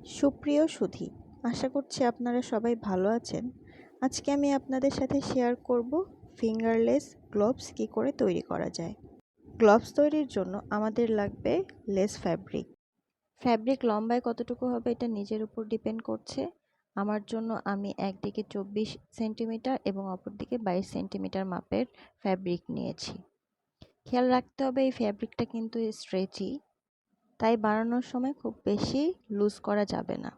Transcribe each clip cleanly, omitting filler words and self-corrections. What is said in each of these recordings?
সুপ্রিয় সুধী, আশা করছি আপনারা সবাই ভালো আছেন। আজকে আমি আপনাদের সাথে শেয়ার করব ফিঙ্গারলেস গ্লোভস কী করে তৈরি করা যায়। গ্লোভস তৈরির জন্য আমাদের লাগবে লেস ফ্যাব্রিক। ফ্যাব্রিক লম্বায় কতটুকু হবে এটা নিজের উপর ডিপেন্ড করছে। আমার জন্য আমি একদিকে 24 সেন্টিমিটার এবং অপরদিকে 22 সেন্টিমিটার মাপের ফ্যাব্রিক নিয়েছি। খেয়াল রাখতে হবে এই ফ্যাব্রিকটা কিন্তু স্ট্রেচি, তাই বানানোর সময় খুব বেশি লুজ করা যাবে না।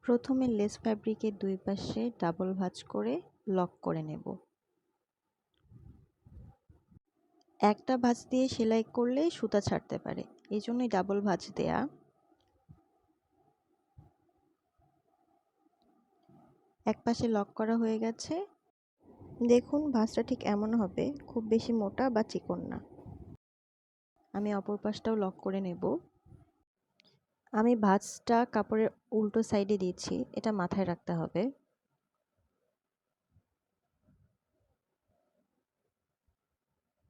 প্রথমে লেস ফ্যাব্রিকের দুই পাশে ডাবল ভাঁজ করে লক করে নেব। একটা ভাঁজ দিয়ে সেলাই করলে সুতা ছাড়তে পারে, এই জন্যই ডাবল ভাঁজ দেয়া। এক পাশে লক করা হয়ে গেছে। দেখুন ভাঁজটা ঠিক এমন হবে, খুব বেশি মোটা বা চিকন না। আমি অপর পাশটাও লক করে নেব। আমি ভাঁজটা কাপড়ের উল্টো সাইডে দিয়েছি, এটা মাথায় রাখতে হবে।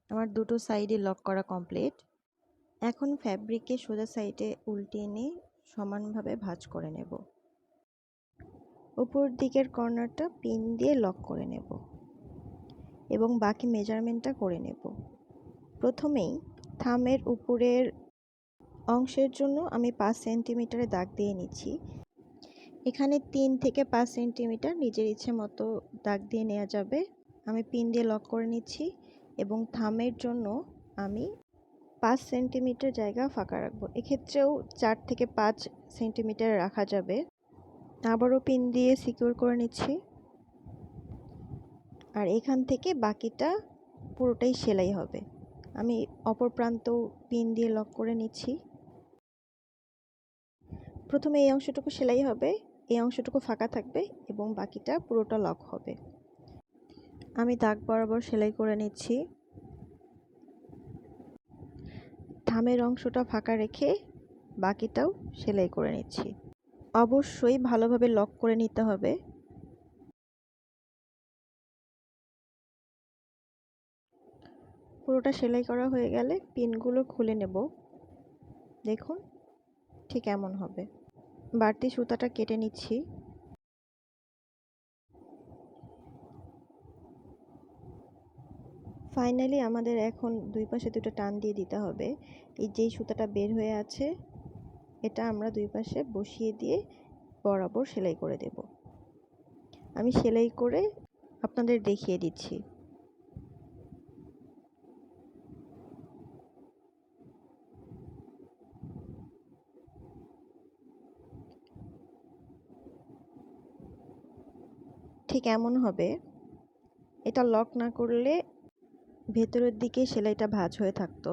আমার দুটো সাইডে লক করা কমপ্লিট। এখন ফ্যাব্রিকে সোজা সাইডে উল্টিয়ে নিয়ে সমানভাবে ভাঁজ করে নেব। উপর দিকের কর্নারটা পিন দিয়ে লক করে নেব এবং বাকি মেজারমেন্টটা করে নেব। প্রথমেই থামের উপরের অংশের জন্য আমি 5 সেন্টিমিটারে দাগ দিয়ে নিচ্ছি। এখানে 3 থেকে 5 সেন্টিমিটার নিজের ইচ্ছে মতো দাগ দিয়ে নেওয়া যাবে। আমি পিন দিয়ে লক করে নিচ্ছি এবং থামের জন্য আমি 5 সেন্টিমিটার জায়গা ফাঁকা রাখবো। এক্ষেত্রেও 4 থেকে 5 সেন্টিমিটার রাখা যাবে। আবারও পিন দিয়ে সিকিউর করে নিচ্ছি। আর এখান থেকে বাকিটা পুরোটাই সেলাই হবে। আমি অপর প্রান্তও পিন দিয়ে লক করে নিচ্ছি। প্রথমে এই অংশটুকু সেলাই হবে, এই অংশটুকু ফাঁকা থাকবে এবং বাকিটা পুরোটা লক হবে। আমি দাগ বরাবর সেলাই করে নিচ্ছি। থামের অংশটা ফাঁকা রেখে বাকিটাও সেলাই করে নিচ্ছি। অবশ্যই ভালোভাবে লক করে নিতে হবে। পুরোটা সেলাই করা হয়ে গেলে পিনগুলো খুলে নেব। দেখুন ঠিক এমন হবে। বাড়তি সুতাটা কেটে নিচ্ছি। ফাইনালি আমাদের এখন দুই পাশে দুটো টান দিয়ে দিতে হবে। এই যেই সুতাটা বের হয়ে আছে এটা আমরা দুই পাশে বসিয়ে দিয়ে বরাবর সেলাই করে দেব। আমি সেলাই করে আপনাদের দেখিয়ে দিচ্ছি। ঠিক এমন হবে। এটা লক না করলে ভেতরের দিকে সেলাইটা ভাঁজ হয়ে থাকতো।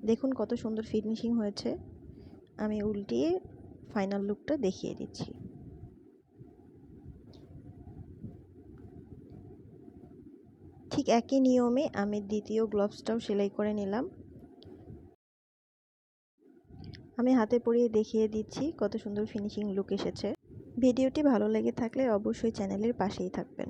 দেখুন কত সুন্দর ফিনিশিং হয়েছে। আমি উল্টিয়ে ফাইনাল লুকটা দেখিয়ে দিচ্ছি। ঠিক একই নিয়মে আমি দ্বিতীয় গ্লোভসটাও সেলাই করে নিলাম। আমি হাতে পরিয়ে দেখিয়ে দিচ্ছি কত সুন্দর ফিনিশিং লুক এসেছে। ভিডিওটি ভালো লেগে থাকলে অবশ্যই চ্যানেলের পাশেই থাকবেন।